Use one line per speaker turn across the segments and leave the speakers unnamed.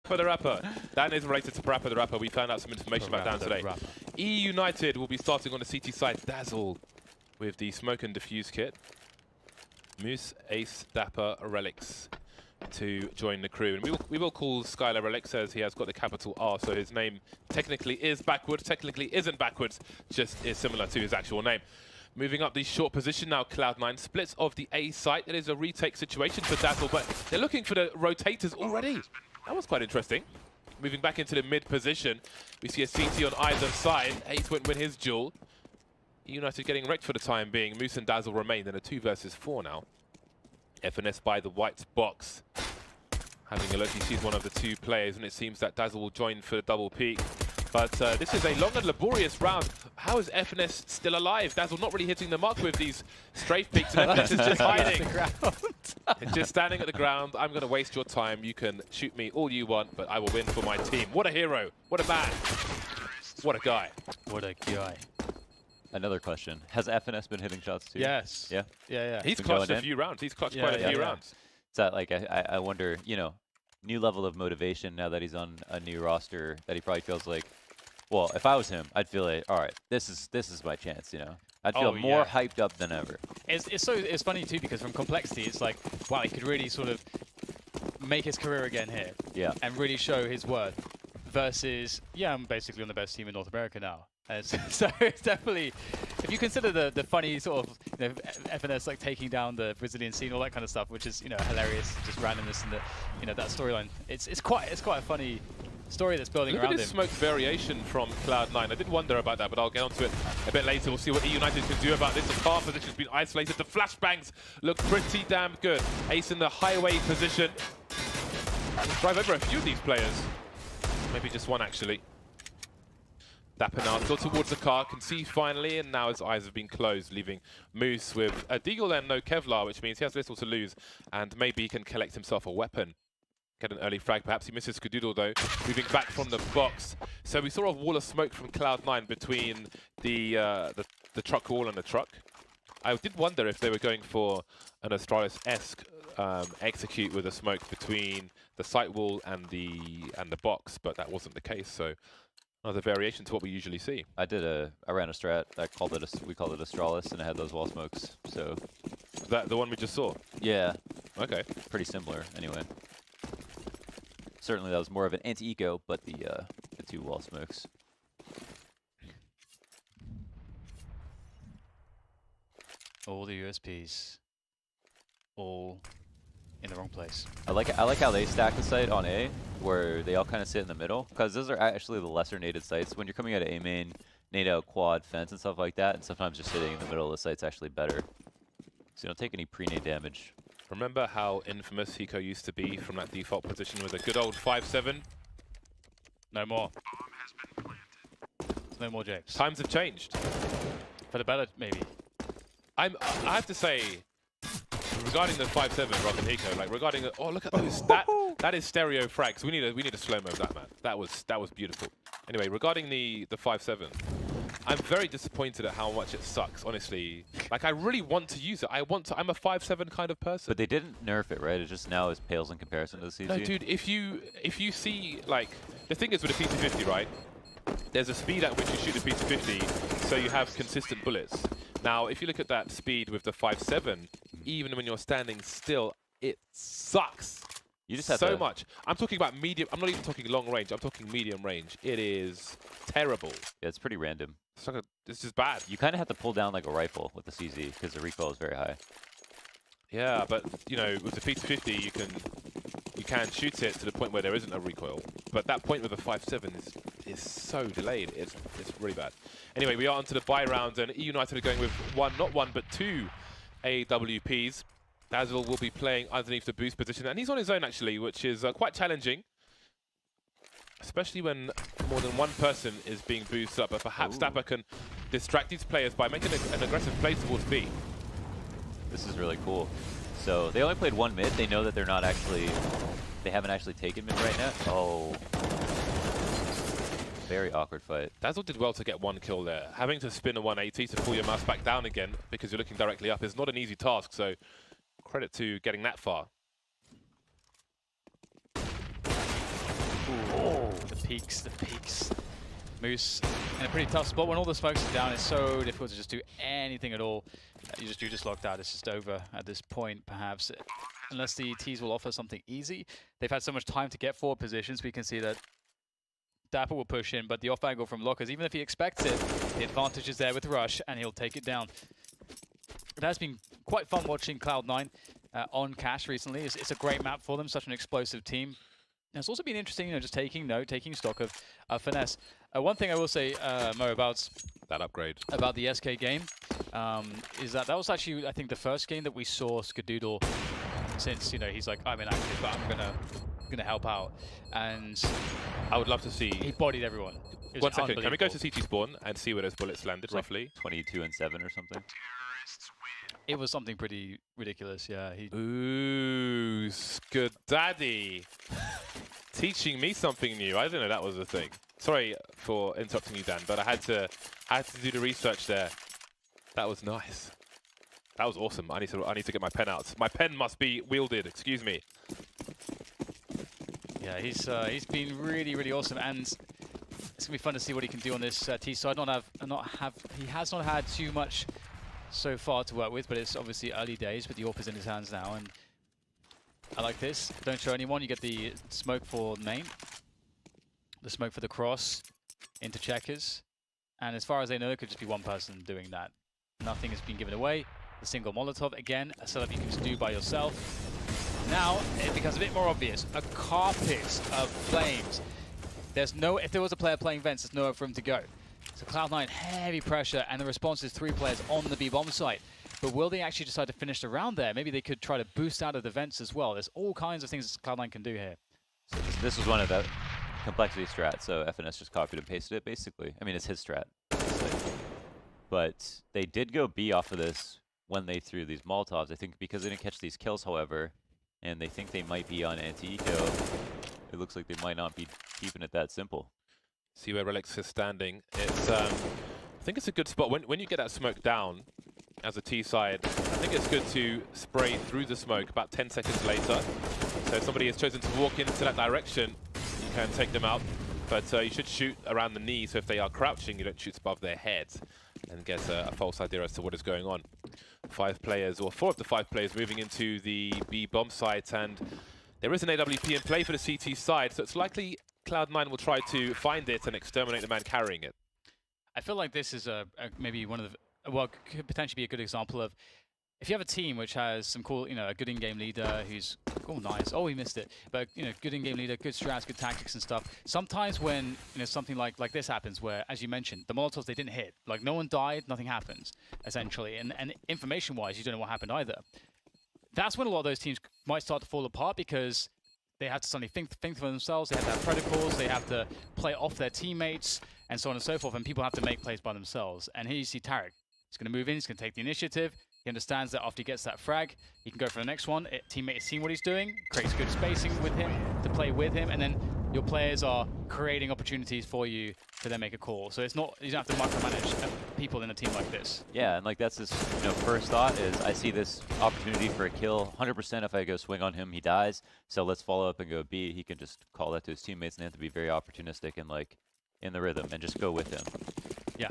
For the Rapper. That is related to Parappa the Rapper. We found out some information about Dan today. eUnited will be starting on the CT side. Dazzle with the smoke and diffuse kit. Moose, Ace, Dapper, Relics to join the crew. And we will call Skylar Relics as he has got the capital R, so his name technically is backwards, technically isn't backwards, just is similar to his actual name. Moving up the short position now, Cloud9 splits of the A site. It is a retake situation for Dazzle, but they're looking for the rotators already. That was quite interesting. Moving back into the mid position, we see a CT on either side. Ace won't win his duel. eUnited getting wrecked for the time being. Moose and Dazzle remain in a 2 versus 4 now. FNS by the white box. Having a look, he sees one of the two players, and it seems that Dazzle will join for the double peak. But this is a long and laborious round. How is FNS still alive? Dazzle not really hitting the mark with these strafe peaks, and FNS is just hiding. It's just standing at the ground. I'm going to waste your time. You can shoot me all you want, but I will win for my team. What a hero. What a man. What a guy.
What a guy.
Another question. Has FNS been hitting shots too?
Yes.
Yeah?
Yeah.
He's clutched a few rounds. He's clutched quite a few rounds.
Is that like, I wonder, you know, new level of motivation now that he's on a new roster that he probably feels like, well, if I was him, I'd feel like, all right, this is my chance, you know. I'd feel more hyped up than ever.
It's funny too, because from Complexity, it's like, wow, he could really sort of make his career again here.
Yeah.
And really show his worth. Versus, yeah, I'm basically on the best team in North America now. So it's definitely, if you consider the funny sort of, you know, FNS like taking down the Brazilian scene, all that kind of stuff, which is, you know, hilarious, just randomness and the, you know, that storyline. It's quite a funny story that's building around him.
Look at this smoke variation from Cloud9. I did wonder about that, but I'll get onto it a bit later. We'll see what eUnited can do about this. The far position's been isolated. The flashbangs look pretty damn good. Ace in the highway position. Drive over a few of these players. Maybe just one, actually. Dapper now still towards the car, can see finally, and now his eyes have been closed, leaving Moose with a Deagle and no Kevlar, which means he has little to lose, and maybe he can collect himself a weapon. Get an early frag, perhaps he misses Skadoodle though, moving back from the box. So we saw a wall of smoke from Cloud9 between the truck wall and the truck. I did wonder if they were going for an Astralis-esque execute with a smoke between the site wall and the box, but that wasn't the case. So another variation to what we usually see.
I ran a strat. We called it Astralis, and it had those wall smokes. So
is that the one we just saw?
Yeah.
Okay.
Pretty similar, anyway. Certainly, that was more of an anti-eco, but the 2 wall smokes.
All the USPs, all in the wrong place.
I like how they stack the site on A, where they all kind of sit in the middle, because those are actually the lesser naded sites. When you're coming out of A main, nade out quad, fence, and stuff like that, and sometimes just sitting in the middle of the site's actually better. So you don't take any pre-nade damage.
Remember how infamous Hiko used to be from that default position with a good old 5-7?
No more. No more, James.
Times have changed.
For the better, maybe.
I have to say, regarding the 5-7 Rock and Hiko, like regarding the, oh look at those, that is stereo frags. We need a slow-mo of that, man. That was beautiful. Anyway, regarding the 5-7, I'm very disappointed at how much it sucks, honestly. Like I really want to use it. I'm a 5-7 kind of person.
But they didn't nerf it, right? It just now is pales in comparison to the CC.
No, dude, if you see, like, the thing is with a P250, right? There's a speed at which you shoot a P250, so you have consistent bullets. Now, if you look at that speed with the 5-7, even when you're standing still, it sucks.
You just have
so much. I'm talking about medium. I'm not even talking long range. I'm talking medium range. It is terrible.
Yeah, it's pretty random.
It's just bad.
You kind of have to pull down like a rifle with the CZ because the recoil is very high.
Yeah, but you know, with the P250, you can shoot it to the point where there isn't a recoil. But that point with the 5-7 is so delayed. It's really bad. Anyway, we are onto the buy round, and eUnited are going with not one but 2 AWPs. Dazzle will be playing underneath the boost position, and he's on his own actually, which is quite challenging, especially when more than one person is being boosted up. But perhaps Dapper can distract these players by making an aggressive play towards B.
This is really cool. So they only played 1 mid. They know that they haven't actually taken mid right now. Oh. Very awkward fight.
Dazzle did well to get 1 kill there. Having to spin a 180 to pull your mouse back down again because you're looking directly up is not an easy task, so credit to getting that far.
peeks. Moose in a pretty tough spot. When all the smokes are down, it's so difficult to just do anything at all. You're just locked out. It's just over at this point, perhaps. Unless the T's will offer something easy. They've had so much time to get forward positions. We can see that Dapper will push in, but the off angle from Lockers, even if he expects it, the advantage is there with Rush, and he'll take it down. It has been quite fun watching Cloud9 on Cash recently. It's a great map for them, such an explosive team. And it's also been interesting, just taking stock of Finesse. One thing I will say, Mo, about
that upgrade,
about the SK game, is that was actually, I think, the first game that we saw Skadoodle since, he's like, I'm inactive, but I'm gonna help out. And
I would love to see.
He bodied everyone.
1 second, can we go to CT spawn and see where those bullets landed, roughly?
22 and 7 or something.
It was something pretty ridiculous, yeah.
Ooh, Skadaddy. Teaching me something new. I didn't know that was a thing. Sorry for interrupting you, Dan, but I had to do the research there. That was nice. That was awesome. I need to get my pen out. My pen must be wielded. Excuse me.
Yeah, he's been really awesome, and it's gonna be fun to see what he can do on this T side. He has not had too much so far to work with, but it's obviously early days. But the AWP is in his hands now, and I like this. Don't show anyone. You get the smoke for main, the smoke for the cross into checkers, and as far as they know, it could just be one person doing that. Nothing has been given away. The single Molotov, again, a setup you can just do by yourself. Now, it becomes a bit more obvious. A carpet of flames. If there was a player playing vents, there's nowhere for him to go. So Cloud9, heavy pressure, and the response is 3 players on the B-bomb site. But will they actually decide to finish the round there? Maybe they could try to boost out of the vents as well. There's all kinds of things Cloud9 can do here.
So this was one of the complexity strats, so FNS just copied and pasted it, basically. I mean, it's his strat. But they did go B off of this when they threw these Molotovs. I think because they didn't catch these kills, however, and they think they might be on anti-eco, it looks like they might not be keeping it that simple.
See where Relix is standing. It's, I think it's a good spot. When you get that smoke down as a T side, I think it's good to spray through the smoke about 10 seconds later. So if somebody has chosen to walk into that direction, you can take them out. But you should shoot around the knee, so if they are crouching, you don't shoot above their heads and get a false idea as to what is going on. 5 players, or 4 of the 5 players moving into the B bomb site, and there is an AWP in play for the CT side, so it's likely Cloud9 will try to find it and exterminate the man carrying it.
I feel like this is maybe one of the, well, could potentially be a good example of, if you have a team which has some cool, a good in-game leader who's, oh nice, oh he missed it, but good in-game leader, good strats, good tactics and stuff. Sometimes when something like this happens, where as you mentioned, the Molotovs they didn't hit, like no one died, nothing happens essentially, and information-wise you don't know what happened either. That's when a lot of those teams might start to fall apart because they have to suddenly think for themselves. They have to have protocols. They have to play off their teammates and so on and so forth. And people have to make plays by themselves. And here you see Tarek. He's going to move in. He's going to take the initiative. He understands that after he gets that frag, he can go for the next one. Teammate has seen what he's doing, creates good spacing with him to play with him, and then your players are creating opportunities for you to then make a call. So it's not, you don't have to micromanage people in a team like this.
Yeah, and like that's his first thought is I see this opportunity for a kill. 100% if I go swing on him, he dies. So let's follow up and go B. He can just call that to his teammates and they have to be very opportunistic and like in the rhythm and just go with him.
Yeah.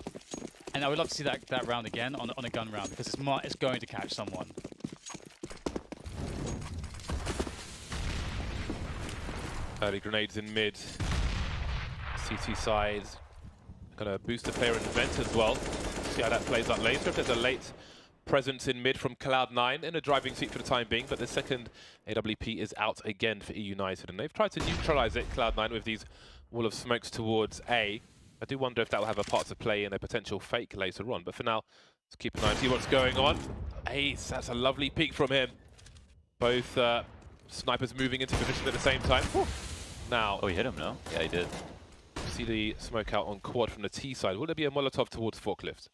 And I would love to see that round again on a gun round because it's going to catch someone.
Early grenades in mid. CT side. Gonna boost the player in the vent as well. See how that plays out later. If there's a late presence in mid from Cloud9 in a driving seat for the time being, but the second AWP is out again for eUnited. And they've tried to neutralize it, Cloud9, with these wall of smokes towards A. I do wonder if that will have a part to play in a potential fake later on. But for now, let's keep an eye and see what's going on. Ace, that's a lovely peek from him. Both snipers moving into position at the same time. Whew. Now,
oh, he hit him, no? Yeah, he did.
See the smoke out on quad from the T side. Will there be a Molotov towards forklift?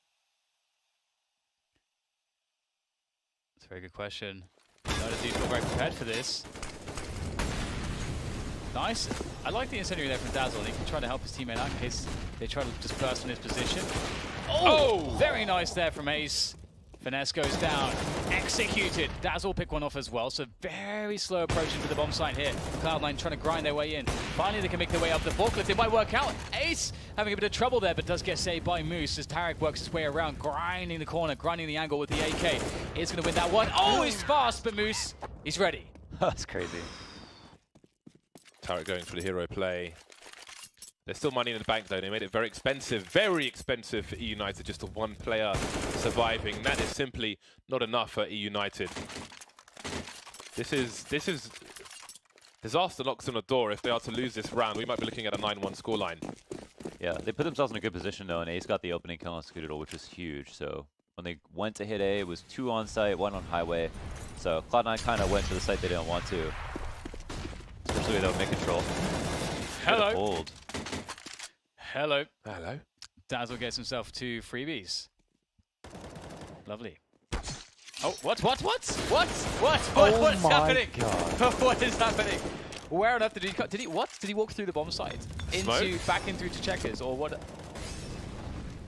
That's a very good question. Notice he's not very prepared for this. Nice. I like the incendiary there from Dazzle. He can try to help his teammate out in case they try to just burst in his position. Oh! Very nice there from Ace. Finesse goes down. Executed. Dazzle pick one off as well. So very slow approach into the bomb site here. Cloud9 trying to grind their way in. Finally, they can make their way up the forklift. It might work out. Ace having a bit of trouble there, but does get saved by Moose as Tarek works his way around, grinding the corner, grinding the angle with the AK. Is going to win that one. Oh, he's fast, but Moose, he's ready.
That's crazy.
Tarek going for the hero play. There's still money in the bank though. They made it very expensive for eUnited, just a one player surviving. That is simply not enough for eUnited. This is disaster knocks on the door. If they are to lose this round, we might be looking at a 9-1 scoreline.
Yeah, they put themselves in a good position though, and Ace got the opening kill on Scoodle, which was huge. So when they went to hit A, it was 2 on site, 1 on highway. So Cloud9 kind of went to the site they didn't want to, especially without mid control.
Hello.
Old.
Hello.
Hello.
Dazzle gets himself 2 freebies. Lovely. Oh, what is happening?
God.
What is happening? Where on earth did he cut? Did he walk through the bomb site? Back in through to checkers, or what?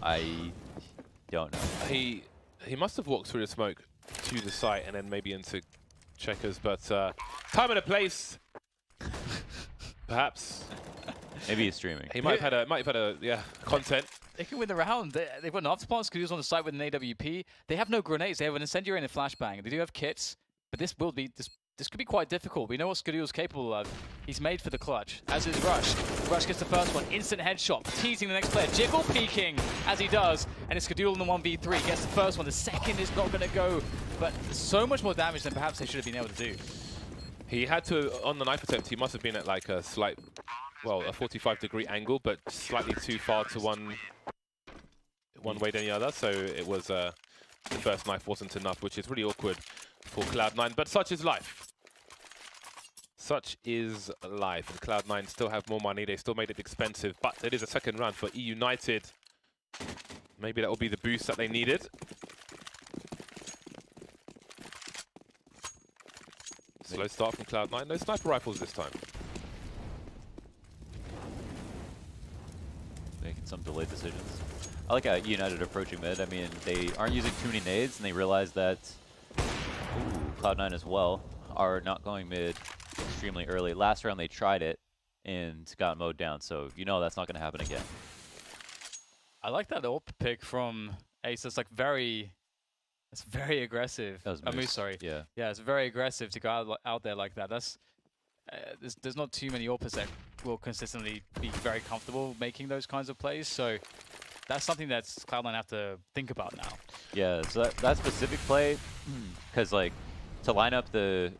I don't know.
He must have walked through the smoke to the site and then maybe into checkers, but time and a place, perhaps.
Maybe he's streaming.
He might have had a content.
They can win the round. They've got an afterpart. Scoodle's on the site with an AWP. They have no grenades. They have an incendiary and a flashbang. They do have kits, but this could be quite difficult. We know what Scoodle's capable of. He's made for the clutch, as is Rush. Rush gets the first one. Instant headshot. Teasing the next player. Jiggle peeking as he does. And it's Scoodle in the 1v3. Gets the first one. The second is not going to go. But so much more damage than perhaps they should have been able to do.
He had to, on the knife attempt, he must have been at like a slight, well, a 45-degree angle, but slightly too far to one way than the other. So it was, the first knife wasn't enough, which is really awkward for Cloud9. But such is life. Such is life. And Cloud9 still have more money. They still made it expensive, but it is a second round for eUnited. Maybe that will be the boost that they needed. Slow start from Cloud9. No sniper rifles this time.
Making some delayed decisions. I like how eUnited approaching mid. I mean, they aren't using too many nades, and they realize that Cloud9 as well are not going mid extremely early. Last round they tried it and got mowed down, so you know that's not going to happen again.
I like that AWP pick from Ace. It's like very aggressive.
That was
Moose, sorry.
Yeah.
Yeah, it's very aggressive to go out there like that. That's there's not too many AWPers that will consistently be very comfortable making those kinds of plays. So that's something that Cloud9 have to think about now.
Yeah, so that specific play, because like to line up you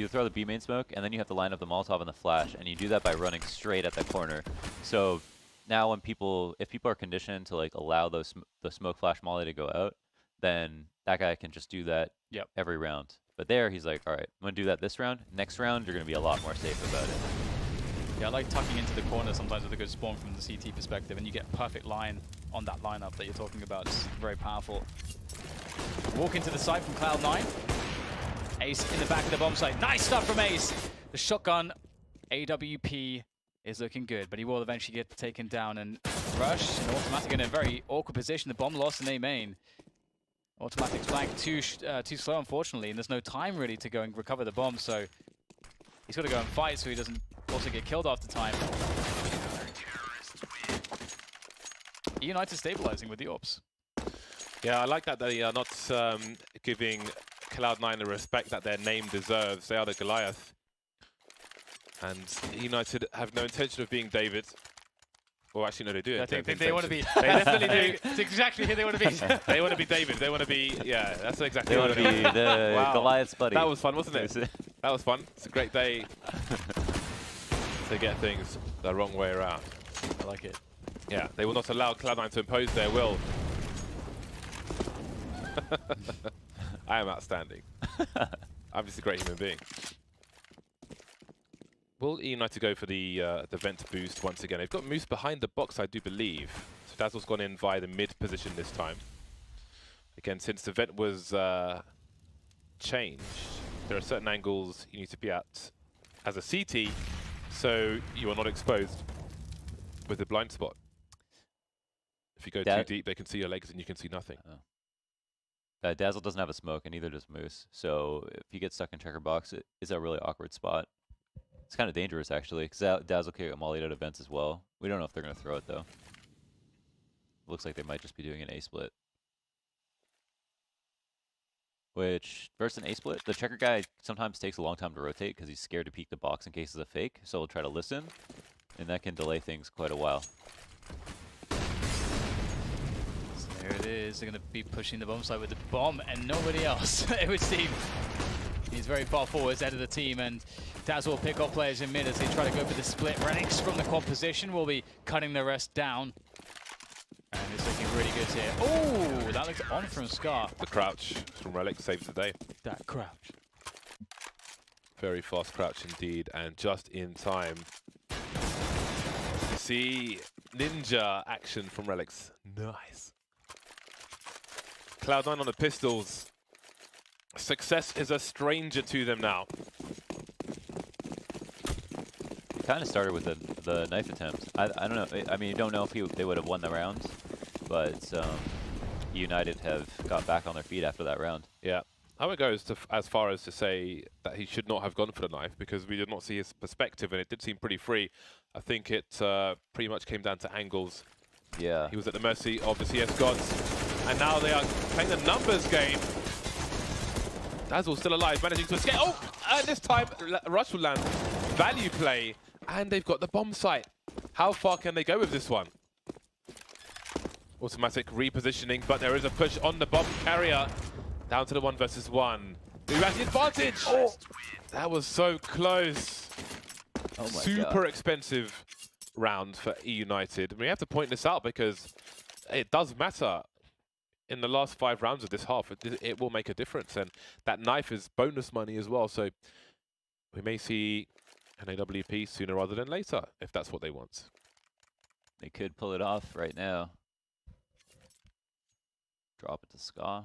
throw the B main smoke, and then you have to line up the Molotov and the flash, and you do that by running straight at that corner. So now if people are conditioned to like allow the smoke flash molly to go out, then that guy can just do that every round. But there, he's like, all right, I'm going to do that this round. Next round, you're going to be a lot more safe about it.
Yeah, I like tucking into the corner sometimes with a good spawn from the CT perspective, and you get perfect line on that lineup that you're talking about. It's very powerful. Walk into the site from Cloud9. Ace in the back of the bomb site. Nice stuff from Ace. The shotgun AWP is looking good, but he will eventually get taken down. And Rush and Automatic in a very awkward position. The bomb lost in A main. Automatic's flank too slow, unfortunately, and there's no time really to go and recover the bomb, so he's got to go and fight so he doesn't also get killed after time. eUnited stabilizing with the AWPs.
Yeah, I like that they are not giving Cloud9 the respect that their name deserves. They are the Goliath. And eUnited have no intention of being David. Well, actually, no, they do.
I think they want to be. They definitely do. It's exactly who they want to be.
They want to be David. They want to be, yeah, that's exactly
They
what
want to be the
Wow.
Goliath's buddy.
That was fun, wasn't it? That was fun. It's a great day to get things the wrong way around.
I like it.
Yeah, they will not allow Cloud9 to impose their will. I am outstanding. I'm just a great human being. Will eUnited go for the vent boost once again? They've got Moose behind the box, I do believe. So Dazzle's gone in via the mid position this time. Again, since the vent was changed, there are certain angles you need to be at as a CT, so you are not exposed with the blind spot. If you go too deep, they can see your legs and you can see nothing.
Oh. Dazzle doesn't have a smoke, and neither does Moose. So if he gets stuck in checker box, it is a really awkward spot. It's kind of dangerous, actually, because Dazzle can get mollied out of vents as well. We don't know if they're going to throw it, though. Looks like they might just be doing an A-split. Which, versus an A-split, the checker guy sometimes takes a long time to rotate because he's scared to peek the box in case it's a fake, so he'll try to listen, and that can delay things quite a while.
So there it is. They're going to be pushing the bomb site with the bomb and nobody else, it would seem. He's very far forwards, head of the team, and Dazzle will pick up players in mid as they try to go for the split. Renix from the quad position will be cutting the rest down. And it's looking really good here. Oh, that looks on from Scar.
The crouch from Relic saves the day.
That crouch.
Very fast crouch indeed, and just in time. See ninja action from Relics. Nice. Cloud9 on the pistols. Success is a stranger to them now.
Kind of started with the knife attempt. I don't know. I mean, you don't know if they would have won the round, but eUnited have got back on their feet after that round.
Yeah. I would go as far as to say that he should not have gone for the knife because we did not see his perspective and it did seem pretty free. I think it pretty much came down to angles.
Yeah.
He was at the mercy of the CS gods. And now they are playing the numbers game. Dazzle still alive, managing to escape. Oh, and this time Rush will land. Value play. And they've got the bomb site. How far can they go with this one? Automatic repositioning, but there is a push on the bomb carrier. Down to the 1 versus 1. Who has the advantage? Oh, that was so close.
Oh my
Super
God.
expensive round for eUnited. We have to point this out because it does matter. In the last 5 rounds of this half, it will make a difference. And that knife is bonus money as well. So we may see an AWP sooner rather than later, if that's what they want.
They could pull it off right now. Drop it to Ska.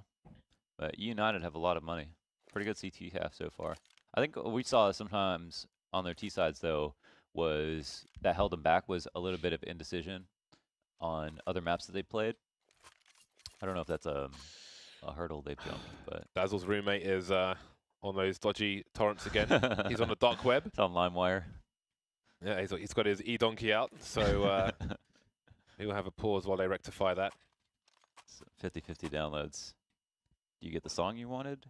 But eUnited have a lot of money. Pretty good CT half so far. I think what we saw sometimes on their T sides, though, was that held them back was a little bit of indecision on other maps that they played. I don't know if that's a hurdle they've jumped, but...
Dazzle's roommate is on those dodgy torrents again. He's on the dark web.
It's on LimeWire.
Yeah, he's got his e-donkey out, so he'll have a pause while they rectify that.
50-50 downloads. Do you get the song you wanted?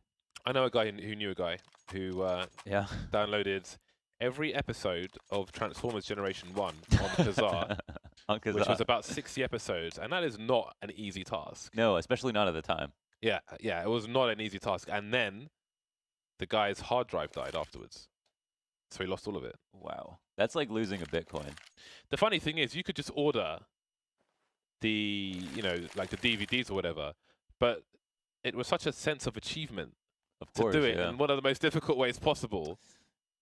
I know a guy who knew a guy who
Yeah.
downloaded every episode of Transformers Generation 1 on Kazaa,
On Kazaa.
which was about 60 episodes, and that is not an easy task.
No, especially not at the time.
Yeah, it was not an easy task. And then the guy's hard drive died afterwards, so he lost all of it.
Wow. That's like losing a Bitcoin.
The funny thing is, you could just order the, like the DVDs or whatever, but it was such a sense of achievement
Of
to
course,
do it
yeah.
in one of the most difficult ways possible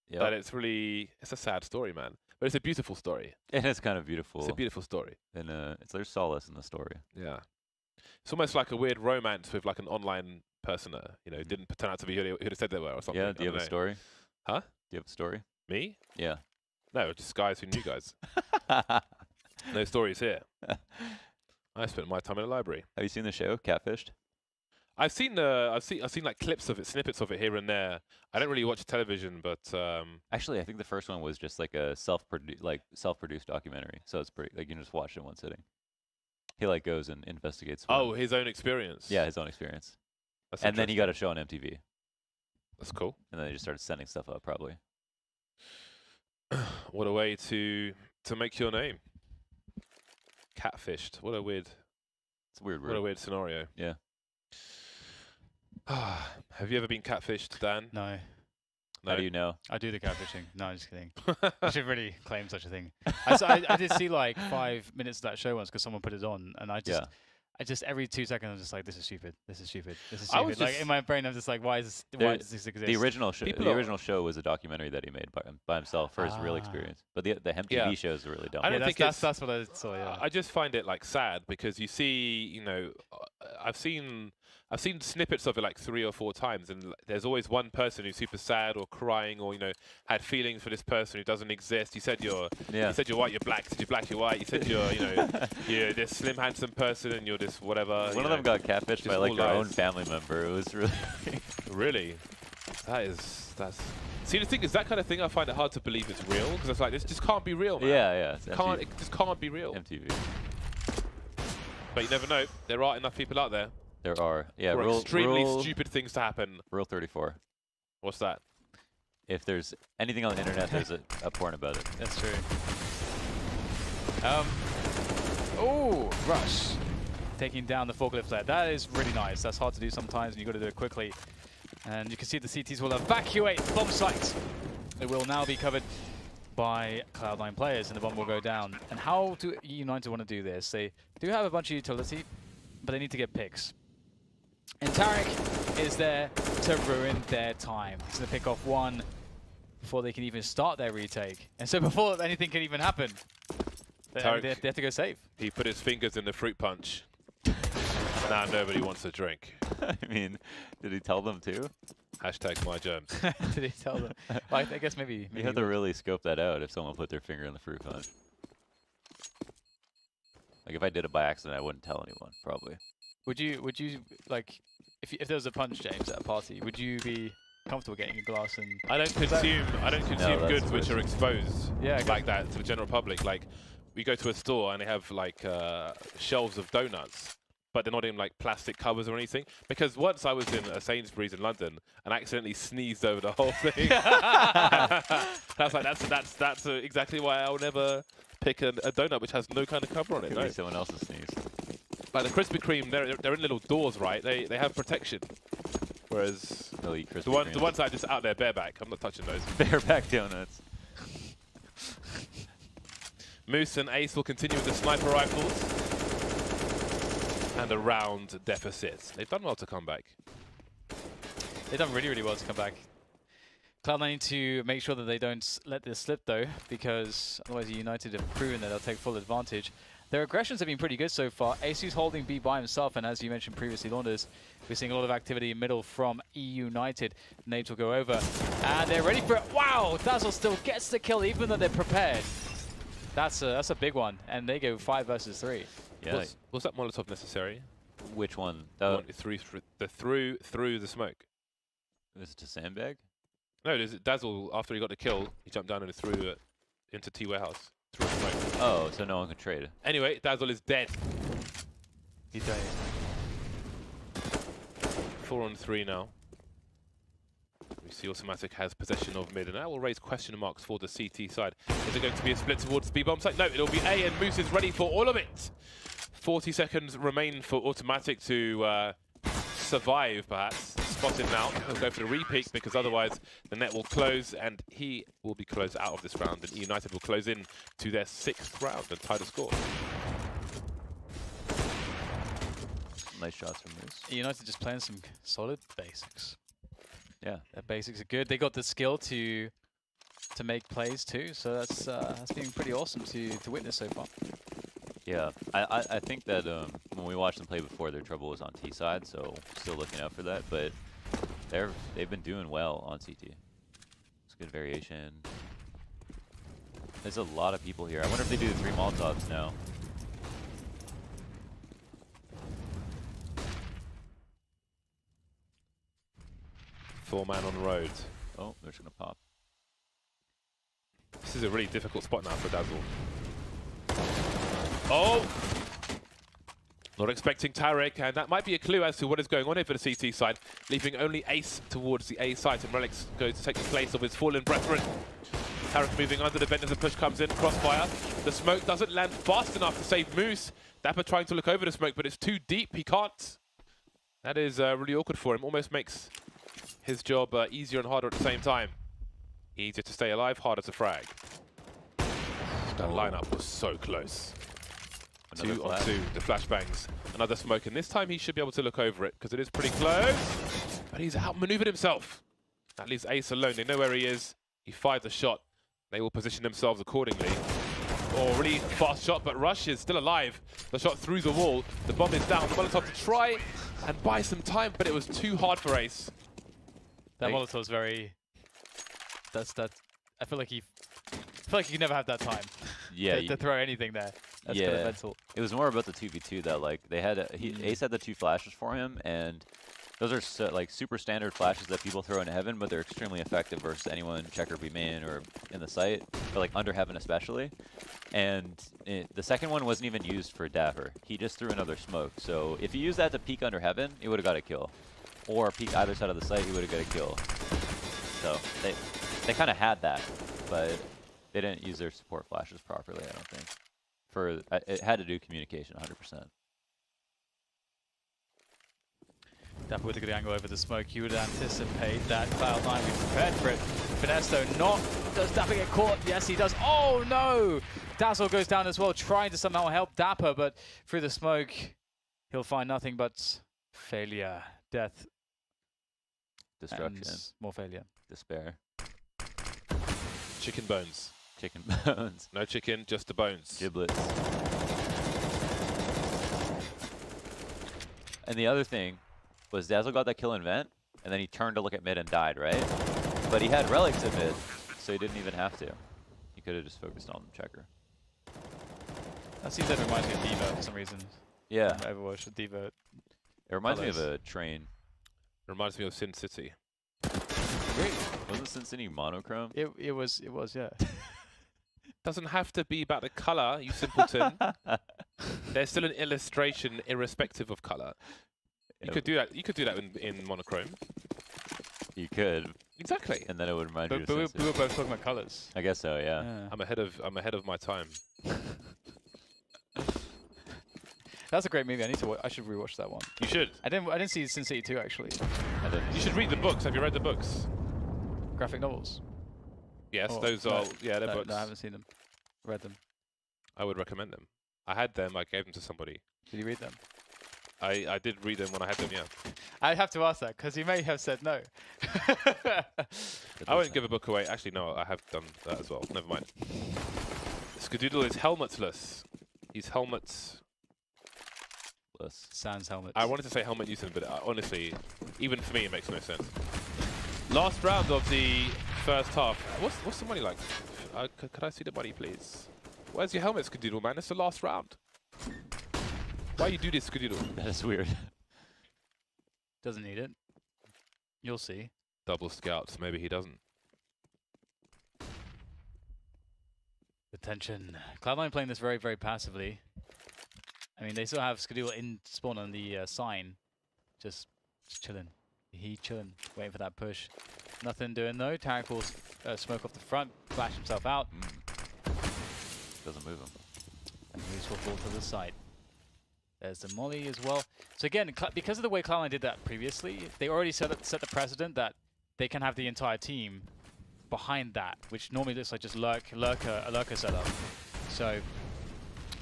Yep.
that it's a sad story, man. But it's a beautiful story.
It is kind of beautiful.
It's a beautiful story.
And there's solace in the story.
Yeah. It's almost like a weird romance with like an online persona, didn't turn out to be who'd have said they were or something.
Yeah, do you have a story?
Huh?
Do you have a story?
Me?
Yeah.
No, just guys who knew guys. No stories here. I spent my time in a library.
Have you seen the show, Catfished?
I've seen like clips of it, snippets of it here and there. I don't really watch television, but
Actually, I think the first one was just like a self-produced documentary. So it's pretty, like you can just watch it in one sitting. He like goes and investigates.
His own experience.
Yeah, his own experience.
That's
And then he got a show on MTV.
That's cool.
And then they just started sending stuff up, probably.
What a way to make your name. Catfished. What a weird.
It's a weird word.
What a weird scenario.
Yeah.
Have you ever been catfished, Dan?
No.
How do you know?
I do the catfishing. No, I'm just kidding. I should really claim such a thing. I did see like 5 minutes of that show once because someone put it on, and I just every 2 seconds I'm just like, this is stupid. This is stupid. This is
I was
stupid. Like
just-
in my brain, I'm just like, why does this exist?
The original show.
People
The
are-
original show was a documentary that he made by himself for his real
Ah.
experience. But the MTV
Yeah.
shows are really dumb.
I don't
Yeah,
think
that's what I saw. Yeah.
I just find it like sad because you see, I've seen snippets of it like 3 or 4 times, and there's always one person who's super sad or crying or had feelings for this person who doesn't exist. You said you're white, you're black. Said you're black, you're white. You said you're this slim, handsome person, and you're this whatever.
One of them got catfished by like their own family member. It was really
really. That's. See, the thing is, that kind of thing, I find it hard to believe it's real, because it's like, this just can't be real, man.
Yeah.
It just can't be real.
MTV.
But you never know. There are enough people out there.
There are. Yeah,
for extremely stupid things to happen.
Rule 34.
What's that?
If there's anything on the internet, there's a porn about it.
That's true. Oh, Rush. Taking down the forklift there. That is really nice. That's hard to do sometimes, and you've got to do it quickly. And you can see the CTs will evacuate the bomb site. It will now be covered by Cloud9 players, and the bomb will go down. And how do eUnited want to do this? They do have a bunch of utility, but they need to get picks. And Tarek is there to ruin their time. He's going to pick off one before they can even start their retake. And so before anything can even happen, they have to go save.
He put his fingers in the fruit punch. Now nobody wants a drink.
I mean, did he tell them too?
Hashtag my germs.
Did he tell them? Well, I guess maybe
You have to really scope that out if someone put their finger in the fruit punch. Like if I did it by accident, I wouldn't tell anyone, probably.
Would you like, if there was a punch, James, at a party, would you be comfortable getting a glass and?
I don't consume goods which are exposed like that to the general public. Like, we go to a store and they have like shelves of donuts, but they're not in like plastic covers or anything. Because once I was in a Sainsbury's in London and accidentally sneezed over the whole thing. That's like that's exactly why I'll never pick a donut which has no kind of cover on it.
Could be someone else's sneeze.
Like the Krispy Kreme, they're in little doors, right? They have protection. Whereas the ones that are just out there bareback, I'm not touching those.
Bareback donuts.
Moose and Ace will continue with the sniper rifles. And a round deficit. They've done well to come back.
They've done really, really well to come back. Cloud9 need to make sure that they don't let this slip, though, because otherwise eUnited have proven that they'll take full advantage. Their aggressions have been pretty good so far. Ace's holding B by himself, and as you mentioned previously, Launders, we're seeing a lot of activity in middle from eUnited. Nades will go over, and they're ready for it. Wow! Dazzle still gets the kill, even though they're prepared. That's a big one, and they go 5 versus 3.
Yeah.
Was that Molotov necessary?
Which one?
Through the smoke.
Was it to sandbag?
No, Dazzle, after he got the kill, he jumped down and threw it into T warehouse. Through the smoke.
Oh, so no one could trade.
Anyway, Dazzle is dead.
He's dead.
4 on 3 now. We see Automatic has possession of mid, and that will raise question marks for the CT side. Is it going to be a split towards the B-bomb site? No, it'll be A, and Moose is ready for all of it. 40 seconds remain for Automatic to survive, perhaps. Spot him now. He'll go for the repeat, because otherwise the net will close, and he will be closed out of this round, and eUnited will close in to their 6th round and tie the score.
Nice shots from Moose.
eUnited just playing some solid basics.
Yeah,
their basics are good. They got the skill to make plays too, so that's been pretty awesome to witness so far.
Yeah, I think that when we watched them play before, their trouble was on T side, so still looking out for that. But they've been doing well on CT. It's good variation. There's a lot of people here. I wonder if they do the 3 Molotovs now.
Four-man on road.
Oh, they're just gonna pop.
This is a really difficult spot now for Dazzle. Oh! Not expecting Tarek, and that might be a clue as to what is going on here for the CT side, leaving only Ace towards the A site, and Relic's going to take the place of his fallen brethren. Tarek moving under the vent as the push comes in, crossfire. The smoke doesn't land fast enough to save Moose. Dapper trying to look over the smoke, but it's too deep, he can't. That is really awkward for him, almost makes his job easier and harder at the same time. Easier to stay alive, harder to frag. That lineup was so close.
Another
2 on 2, the flashbangs. Another smoke, and this time he should be able to look over it, because it is pretty close. But he's outmaneuvered himself. That leaves Ace alone. They know where he is. He fired the shot. They will position themselves accordingly. Oh, really fast shot, but Rush is still alive. The shot through the wall. The bomb is down. The Molotov to try and buy some time, but it was too hard for Ace.
That Molotov's very... That's that. I feel like you can never have that time.
Yeah.
To throw anything there. That's kind of mental.
It was more about the 2v2 though. Like they had Ace had the 2 flashes for him, and those are like super standard flashes that people throw into heaven, but they're extremely effective versus anyone checker B main or in the site, but like under heaven especially. And the second one wasn't even used for Dapper. He just threw another smoke. So if you use that to peek under heaven, he would have got a kill, or peek either side of the site, he would have got a kill. So they kind of had that, but they didn't use their support flashes properly, I don't think. It had to do communication 100%.
Dapper with a good angle over the smoke. You would anticipate that Cloud9 be prepared for it. Finesse though not. Does Dapper get caught? Yes, he does. Oh no! Dazzle goes down as well, trying to somehow help Dapper, but through the smoke, he'll find nothing but failure, death,
Destruction.
and more failure.
Despair.
Chicken bones.
Chicken bones.
No chicken, just the bones.
Giblets. And the other thing was Dazzle got that kill in vent, and then he turned to look at mid and died, right? But he had relics in mid, so he didn't even have to. He could have just focused on the checker.
That seems like it reminds me of Diva for some reason.
Yeah.
Overwatch with Diva.
It reminds me of a train.
Reminds me of Sin City.
Really?
Wasn't Sin City monochrome?
It was, yeah.
Doesn't have to be about the color, you simpleton. There's still an illustration irrespective of color. You could do that. You could do that in monochrome.
You could.
Exactly.
And then it would remind you
But
of
we were both talking about colors.
I guess so, yeah.
I'm ahead of my time.
That's a great movie. I should rewatch that one.
You should.
I didn't see Sin City 2 actually.
I didn't.
You should read the books. Have you read the books?
Graphic novels.
Yes,
Oh,
those are they're books.
No, I haven't seen them. Read them.
I would recommend them. I had them. I gave them to somebody.
Did you read them?
I did read them when I had them. Yeah.
I have to ask that because you may have said no.
I won't give a book away. Actually, no. I have done that as well. Never mind. Skadoodle is helmetless. He's helmets.
Sans helmet.
I wanted to say helmet Newton, but honestly, even for me, it makes no sense. Last round of the first half. What's the money like? Could I see the money, please? Where's your helmet, Skadoodle, man? It's the last round. Why you do this, Skadoodle?
That is weird.
Doesn't need it. You'll see.
Double scouts. Maybe he doesn't.
Attention. Cloud9 playing this very, very passively. I mean, they still have Skadoodle in spawn on the sign. Just chilling. He chilling, waiting for that push. Nothing doing though. Tarek will smoke off the front, flash himself out.
Doesn't move him.
And Moose will fall to the side. There's the molly as well. So again, because of the way Cloud9 did that previously, they already set the precedent that they can have the entire team behind that, which normally looks like just a lurker setup. So,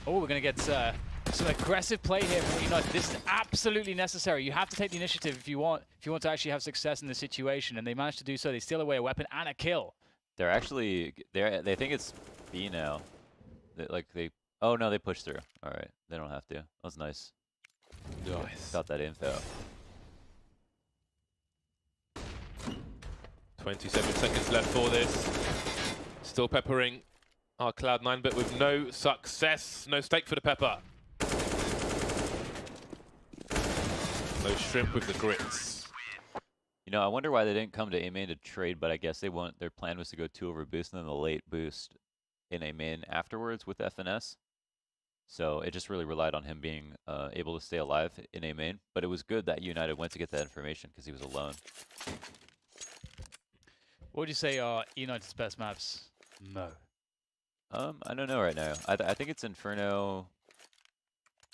we're going to get some aggressive play here from eUnited. This is absolutely necessary. You have to take the initiative if you want to actually have success in this situation, and they managed to do so. They steal away a weapon and a kill.
They're actually they think it's B now. Oh no, they pushed through. All right, they don't have to. That was nice.
Nice.
Got that info.
27 seconds left for this. Still peppering our Cloud9, but with no success. No stake for the pepper. No shrimp with the grits.
You know, I wonder why they didn't come to A main to trade, but I guess their plan was to go 2 over boost and then the late boost in A main afterwards with FNS. So it just really relied on him being able to stay alive in A main. But it was good that eUnited went to get that information because he was alone.
What would you say are eUnited's best maps, Mo?
I don't know right now. I think it's Inferno.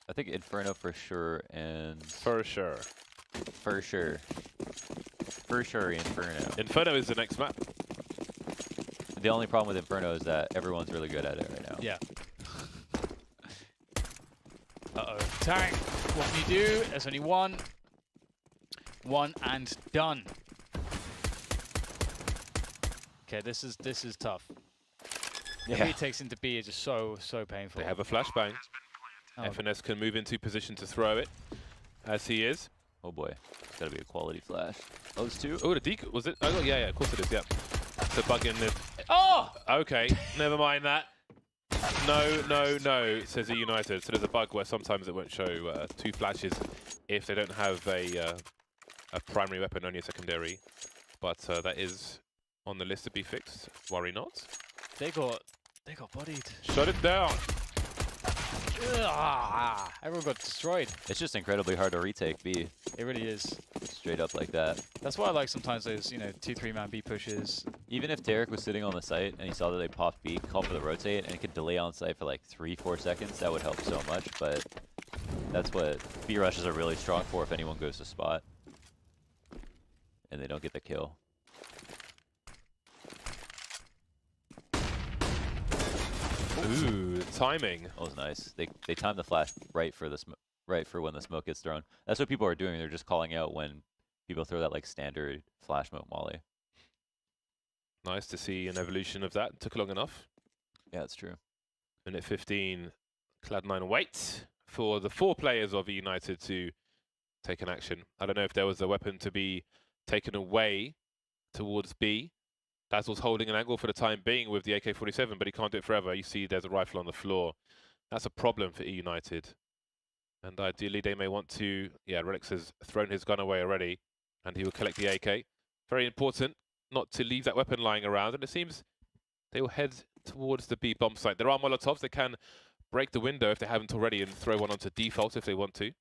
I think Inferno for sure, and
For sure.
Inferno.
Inferno is the next map.
The only problem with Inferno is that everyone's really good at it right now.
Yeah. Uh-oh. Tarek, what can you do? There's only one. One and done. Okay, this is tough. The retakes into B is just so painful.
They have a flashbang.
Oh.
FNS can move into position to throw it, as he is.
Oh boy, it's gotta be a quality flash. Oh, it's two.
Oh, the decoy, was it? Oh, yeah, of course it is, yeah. The bug in the...
Oh!
Okay, never mind that. No, says eUnited. So there's a bug where sometimes it won't show 2 flashes if they don't have a primary weapon, only a secondary. But that is on the list to be fixed. Worry not.
They got bodied.
Shut it down.
Ugh, everyone got destroyed.
It's just incredibly hard to retake B.
It really is.
Straight up like that.
That's why I like sometimes those, 2-3 man B pushes.
Even if Tarek was sitting on the site and he saw that they popped B, call for the rotate, and it could delay on site for like 3-4 seconds, that would help so much. But that's what B rushes are really strong for if anyone goes to spot. And they don't get the kill.
Ooh, timing.
That was nice. They timed the flash right for when the smoke gets thrown. That's what people are doing. They're just calling out when people throw that like standard flash smoke molly.
Nice to see an evolution of that. Took long enough.
Yeah, that's true.
Minute 15. Cloud9 wait for the 4 players of eUnited to take an action. I don't know if there was a weapon to be taken away towards B. Dazzle's holding an angle for the time being with the AK-47, but he can't do it forever. You see there's a rifle on the floor. That's a problem for eUnited. And ideally they may want to... Yeah, Relix has thrown his gun away already, and he will collect the AK. Very important not to leave that weapon lying around, and it seems they will head towards the B bomb site. There are Molotovs. They can break the window if they haven't already and throw one onto default if they want to. You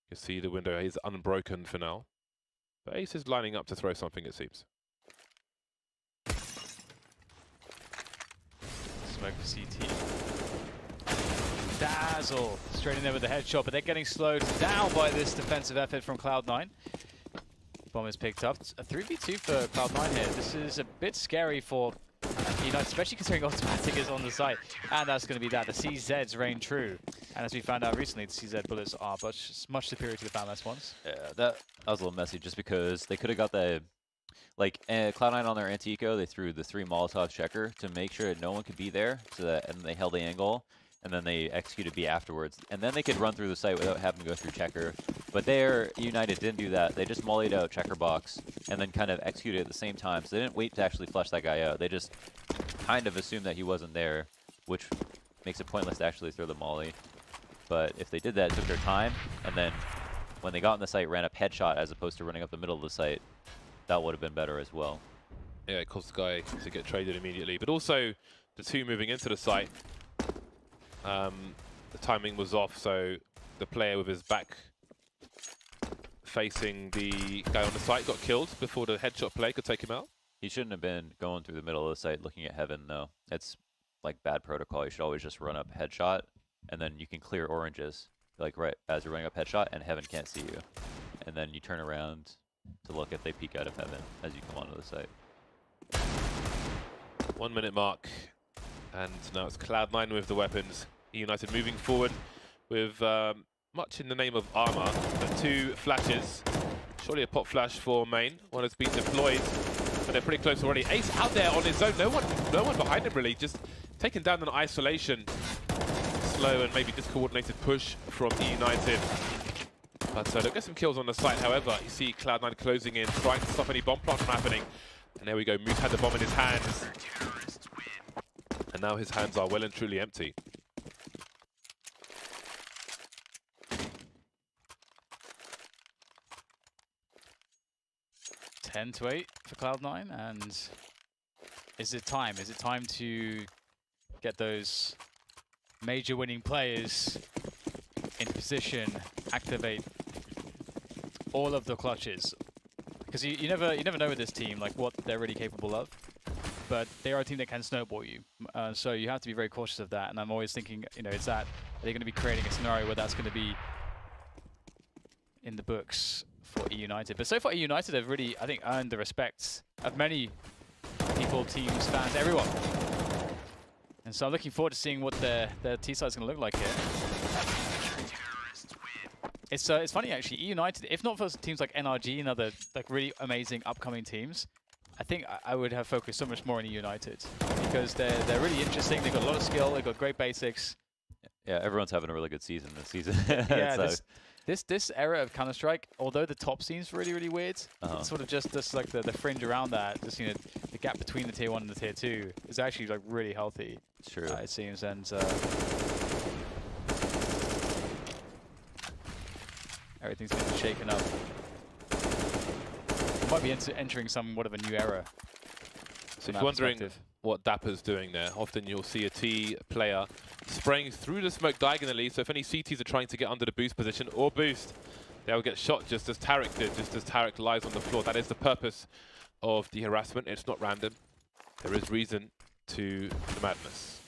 can see the window is unbroken for now. But Ace is lining up to throw something, it seems.
Smoke for CT. Dazzle straight in there with the headshot, but they're getting slowed down by this defensive effort from Cloud9. Bomb is picked up. A 3v2 for Cloud9 here. This is a bit scary for eUnited, especially considering automatic is on the site. And that's going to be that. The CZs reign true. And as we found out recently, the CZ bullets are much superior to the FAMAS ones.
Yeah, that was a little messy just because they could have got the... Like, Cloud9 on their anti-eco, they threw the 3 Molotov checker to make sure that no one could be there, and they held the angle, and then they executed B afterwards. And then they could run through the site without having to go through checker. But there, eUnited didn't do that. They just mollied out checker box, and then kind of executed at the same time. So they didn't wait to actually flush that guy out. They just kind of assumed that he wasn't there, which makes it pointless to actually throw the molly. But if they did that, it took their time, and then when they got on the site, ran up headshot as opposed to running up the middle of the site. That would have been better as well.
Yeah, it caused the guy to get traded immediately. But also, the 2 moving into the site, the timing was off, so the player with his back facing the guy on the site got killed before the headshot play could take him out.
He shouldn't have been going through the middle of the site looking at heaven, though. It's like bad protocol. You should always just run up headshot, and then you can clear oranges, like right as you're running up headshot, and heaven can't see you. And then you turn around to look if they peek out of heaven as you come onto the site.
1 minute mark, and now it's Cloud9 with the weapons. eUnited moving forward with much in the name of armor, but 2 flashes. Surely a pop flash for main. One has been deployed, and they're pretty close already. Ace out there on his own. No one behind him really. Just taken down in isolation. Slow and maybe discoordinated push from eUnited. But they'll get some kills on the site. However, you see Cloud9 closing in, trying to stop any bomb plant from happening. And there we go. Moose had the bomb in his hands. And now his hands are well and truly empty.
$10 to 8 for Cloud9, and is it time? Is it time to get those major winning players in position, activate all of the clutches? Because you never know with this team like what they're really capable of, but they are a team that can snowball you. So you have to be very cautious of that. And I'm always thinking, are they going to be creating a scenario where that's going to be in the books for eUnited? But so far, eUnited have really, I think, earned the respect of many people, teams, fans, everyone. And so I'm looking forward to seeing what their T-side is going to look like here. It's funny actually, eUnited, if not for teams like NRG and other like really amazing upcoming teams, I think I would have focused so much more on eUnited, because they're really interesting. They've got a lot of skill. They've got great basics.
Yeah, everyone's having a really good season this season.
Yeah, this era of Counter-Strike, although the top scene's really weird, it's sort of just like the fringe around that, just the gap between the tier 1 and the tier 2 is actually like really healthy.
It's true.
It seems, and everything's been shaken up. We might be entering somewhat of a new era.
So if you're wondering what Dapper's doing there, often you'll see a T player spraying through the smoke diagonally, so if any CTs are trying to get under the boost position or boost, they'll get shot just as Tarek did, just as Tarek lies on the floor. That is the purpose of the harassment. It's not random. There is reason to the madness.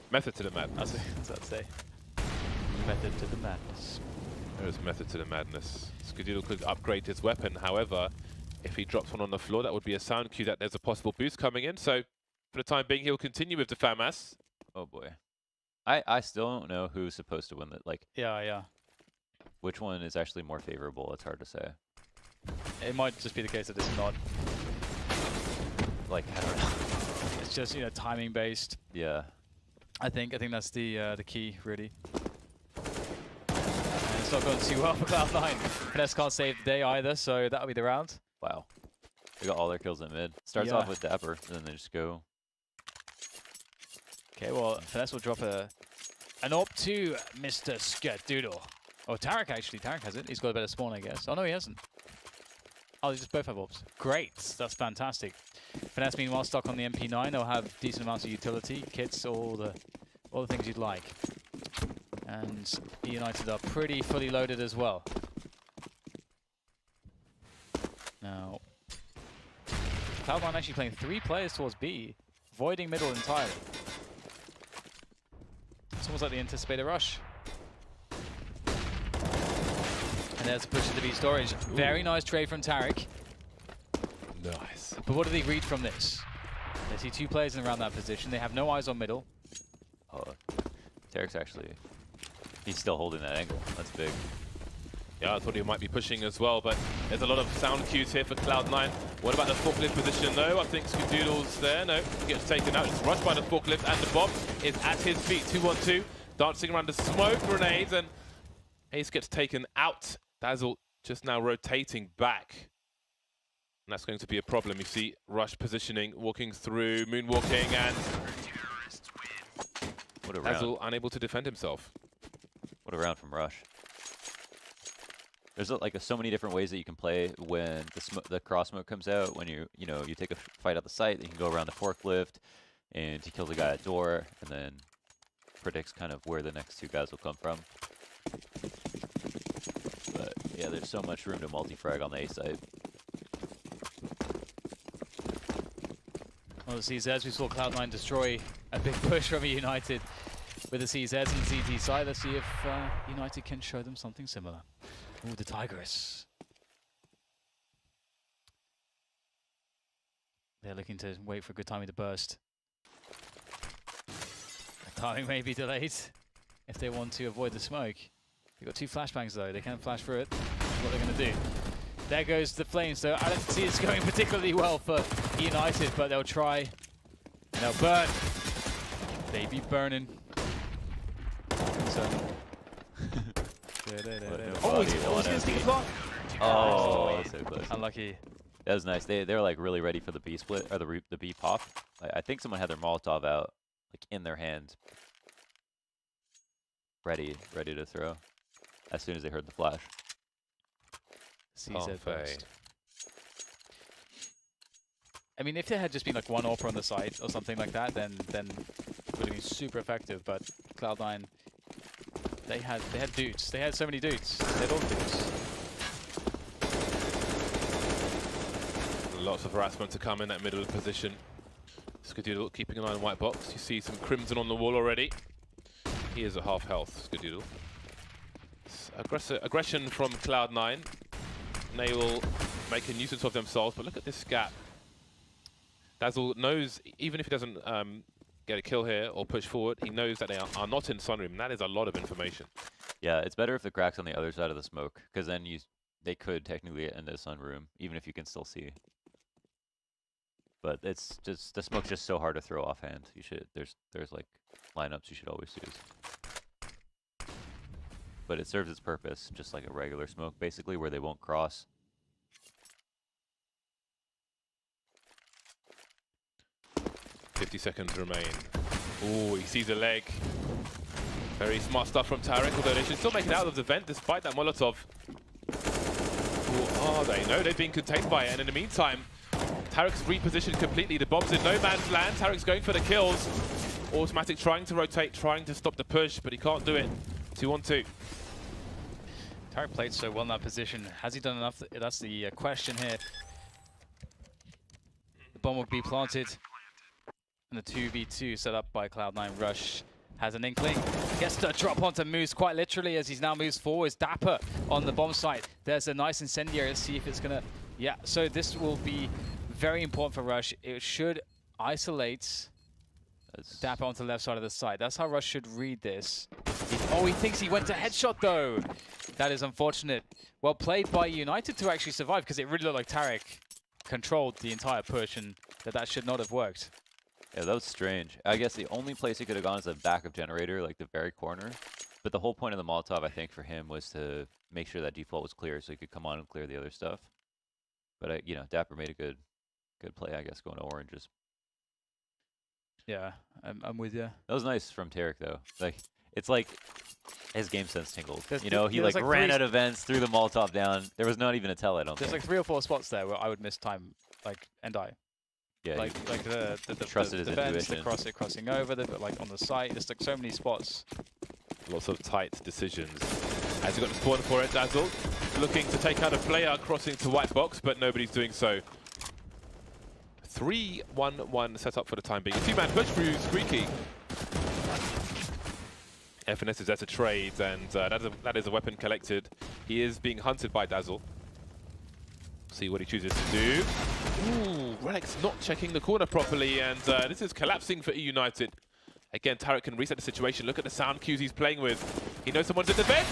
Method to the madness.
That's what I'd say. Method to the madness.
There is method to the madness. Skadoodle could upgrade his weapon, however, if he drops one on the floor, that would be a sound cue that there's a possible boost coming in. So, for the time being, he'll continue with the FAMAS.
Oh boy. I still don't know who's supposed to win that. Like,
yeah.
which one is actually more favorable? It's hard to say.
It might just be the case that it's not.
Like, I don't know.
It's just timing based.
Yeah.
I think that's the key really. And it's not going too well for Cloud9. Finesse can't save the day either, so that'll be the round.
Wow. They got all their kills in mid. Starts off with Dapper, and then they just go.
Okay, well, Finesse will drop an AWP to Mr. Skadoodle. Oh, Tarek actually. Tarek has it. He's got a better spawn, I guess. Oh, no, he hasn't. Oh, they just both have AWPs. Great. That's fantastic. Finesse, meanwhile, stuck on the MP9. They'll have decent amounts of utility, kits, all the things you'd like. And eUnited are pretty fully loaded as well. Now, Cloud9 actually playing 3 players towards B, voiding middle entirely. It's almost like they anticipate a rush. And there's a push into B storage. Ooh. Very nice trade from Tarek.
Nice.
But what do they read from this? They see 2 players in around that position. They have no eyes on middle.
Oh, Tarek's actually... He's still holding that angle. That's big.
Yeah, I thought he might be pushing as well, but there's a lot of sound cues here for Cloud9. What about the forklift position, though? I think Skadoodle's there. No, gets taken out. Just rushed by the forklift, and the bomb is at his feet. 2-1-2, dancing around the smoke grenades, and Ace gets taken out. Dazzle just now rotating back. And that's going to be a problem. You see Rush positioning, walking through, moonwalking, and
what a round.
Dazzle unable to defend himself.
What a round from Rush. There's like so many different ways that you can play when the cross smoke comes out. When you take a fight at the site, you can go around the forklift, and he kills the guy at door, and then predicts kind of where the next 2 guys will come from. But yeah, there's so much room to multi-frag on the A site.
Well, the CZs, we saw Cloud9 destroy a big push from eUnited with the CZs and CT side. Let's see if eUnited can show them something similar. Ooh, the Tigress. They're looking to wait for a good timing to burst. The timing may be delayed if they want to avoid the smoke. They've got 2 flashbangs though. They can flash through it. That's what they're going to do. There goes the flames. So I don't see it's going particularly well for eUnited, but they'll try and they'll burn. They be burning. So. Oh, he's going to take a block.
Oh, so close.
Unlucky.
That was nice. They were like really ready for the B split or the B pop. I think someone had their Molotov out, like in their hand, ready to throw. As soon as they heard the flash.
CZ first. I mean, if there had just been like 1 AWP on the site or something like that, then it would have been super effective. But Cloud9. They had dudes. They had so many dudes. They had all dudes.
Lots of harassment to come in that middle position. Skadoodle keeping an eye on white box. You see some crimson on the wall already. He is at half health, Skadoodle. Aggression from Cloud9. They will make a nuisance of themselves, but look at this gap. Dazzle knows, even if he doesn't get a kill here or push forward, he knows that they are not in sunroom. That is a lot of information.
Yeah, it's better if the crack's on the other side of the smoke, because then they could technically end a sunroom, even if you can still see. But it's just the smoke's just so hard to throw offhand. You should there's like lineups you should always use. But it serves its purpose, just like a regular smoke, basically, where they won't cross.
.50 seconds remain. Oh, he sees a leg. Very smart stuff from Tarek, although they should still make it out of the vent despite that Molotov. Who are they? No, they've been contained by it, and in the meantime, Tarek's repositioned completely. The bomb's in no man's land. Tarek's going for the kills. Automatic trying to rotate, trying to stop the push, but he can't do it. 2-on-2.
Tarek played so well in that position. Has he done enough? That's the question here. The bomb will be planted. And the 2v2 set up by Cloud9. Rush has an inkling. Gets the drop onto Moose quite literally as he's now moves forwards. Dapper on the bomb site. There's a nice incendiary. Let's see if it's going to... Yeah, so this will be very important for Rush. It should isolate Dapper onto the left side of the site. That's how Rush should read this. Oh, he thinks he went to headshot though. That is unfortunate. Well played by eUnited to actually survive, because it really looked like Tarek controlled the entire push and that should not have worked.
Yeah, that was strange. I guess the only place he could have gone is the back of generator, like the very corner. But the whole point of the Molotov, I think, for him was to make sure that default was clear so he could come on and clear the other stuff. But, you know, Dapper made a good play, I guess, going to oranges.
Yeah, I'm with you.
That was nice from Tarek, though. Like, it's like his game sense tingled.
He
like ran out of vents, threw the Molotov down. There was not even a tell, I don't think.
There's like 3 or 4 spots there where I would miss time, and die.
Yeah,
like the
trusted his
vents,
intuition.
the crossing over, like on the site. There's like so many spots.
Lots of tight decisions. As he got the spawn for it, Dazzle looking to take out a player crossing to white box, but nobody's doing so. 3-1-1 set up for the time being. A 2-man push through Squeaky. FNS is there to trade, and that is a weapon collected. He is being hunted by Dazzle. See what he chooses to do. Ooh, Relics not checking the corner properly, and this is collapsing for eUnited. Again, Tarek can reset the situation. Look at the sound cues he's playing with. He knows someone's at the vent.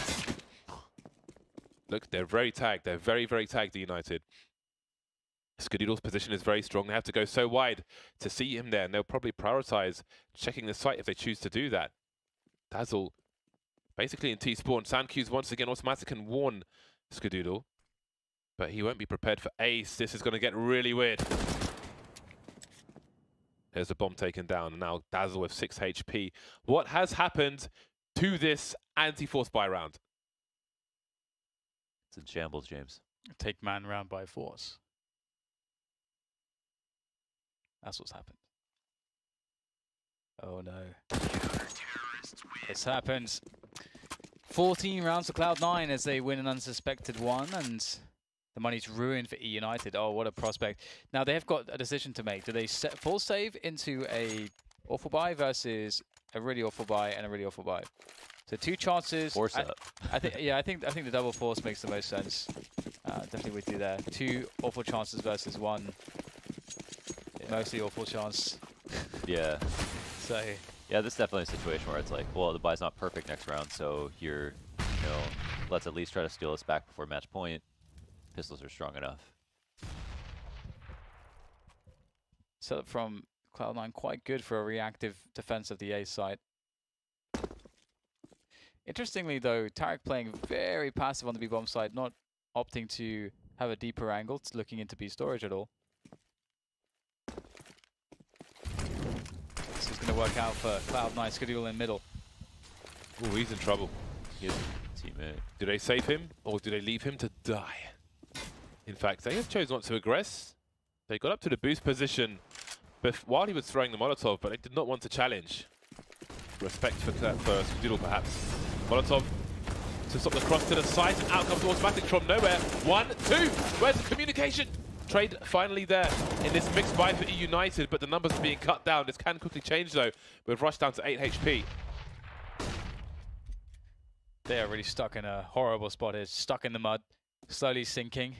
Look, they're very tagged. They're very, very tagged, eUnited. Skadoodle's position is very strong. They have to go so wide to see him there, and they'll probably prioritize checking the site if they choose to do that. Dazzle basically in T-spawn. Sound cues once again automatic and warn Skadoodle. But he won't be prepared for ace. This is going to get really weird. There's the bomb taken down. And now Dazzle with 6 HP. What has happened to this anti-force buy round?
It's in shambles, James.
Take man round by force. That's what's happened. Oh no. This happens. 14 rounds for Cloud9 as they win an unsuspected one, and the money's ruined for eUnited. Oh, what a prospect. Now they have got a decision to make. Do they full save into a awful buy versus a really awful buy and a really awful buy? So 2 chances.
Force up.
I think the double force makes the most sense. Definitely with you there. 2 awful chances versus 1 mostly awful chance.
Yeah.
So
yeah, this is definitely a situation where it's like, well, the buy's not perfect next round, so you're, let's at least try to steal us back before match point. Pistols are strong enough.
Set up from Cloud9, quite good for a reactive defense of the A site. Interestingly, though, Tarek playing very passive on the B bomb side, not opting to have a deeper angle, looking into B storage at all. This is going to work out for Cloud9. Skadoodle in middle.
Oh, he's in trouble.
His teammate.
Do they save him, or do they leave him to die? In fact, they have chosen not to aggress. They got up to the boost position while he was throwing the Molotov, but they did not want to challenge. Respect for Skadoodle, perhaps. Molotov to stop the cross to the side, and out comes automatic from nowhere. 1, 2. Where's the communication? Trade finally there in this mixed buy for eUnited, but the numbers are being cut down. This can quickly change, though. We've rushed down to 8 HP.
They are really stuck in a horrible spot here. Stuck in the mud, slowly sinking.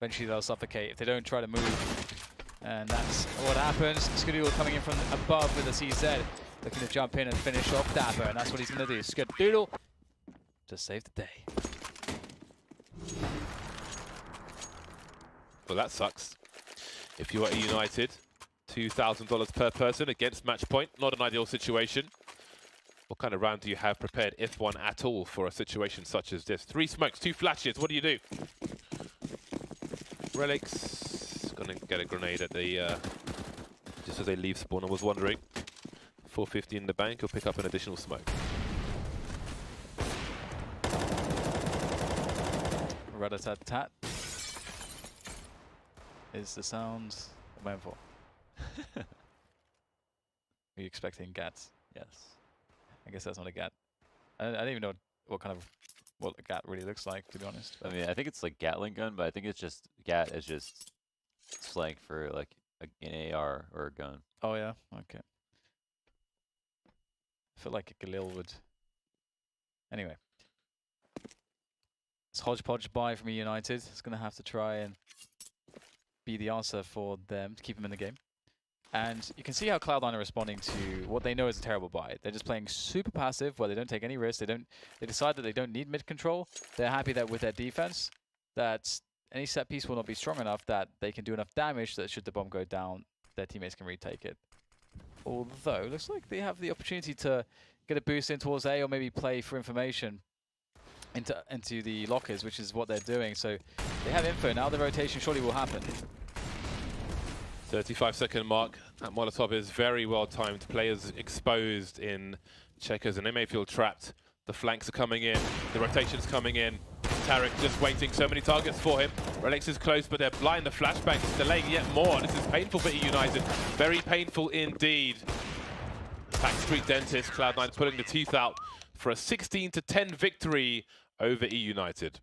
Eventually they'll suffocate if they don't try to move. And that's what happens. Skadoodle coming in from above with a CZ. Looking to jump in and finish off Dapper, and that's what he's going to do. Skadoodle to save the day.
Well, that sucks. If you are eUnited, $2,000 per person against match point. Not an ideal situation. What kind of round do you have prepared, if one at all, for a situation such as this? 3 smokes, 2 flashes. What do you do? Relic's gonna get a grenade at the just as they leave spawn. I was wondering. 450 in the bank. He'll pick up an additional smoke.
Rat-a-tat-tat is the sound I'm waiting for. Are you expecting GATs?
Yes.
I guess that's not a GAT. I don't even know what a GAT really looks like, to be honest.
I mean, I think it's like Gatling gun, but I think it's just GAT is just slang for like an AR or a gun.
Oh yeah, okay. I feel like a Galil would. Anyway, it's hodgepodge buy from eUnited. It's gonna have to try and be the answer for them to keep them in the game. And you can see how Cloud9 are responding to what they know is a terrible buy. They're just playing super passive, where they don't take any risks. They decide that they don't need mid control. They're happy that with their defense, that any set piece will not be strong enough that they can do enough damage that should the bomb go down, their teammates can retake it. Although, it looks like they have the opportunity to get a boost in towards A, or maybe play for information into the lockers, which is what they're doing. So they have info. Now the rotation surely will happen.
35-second mark. That Molotov is very well timed. Players exposed in checkers, and they may feel trapped. The flanks are coming in. The rotation's coming in. Tarek just waiting. So many targets for him. Relix is close, but they're blind. The flashbang is delaying yet more. This is painful for eUnited. Very painful indeed. Backstreet Dentist, Cloud9 pulling the teeth out for a 16-10 victory over eUnited.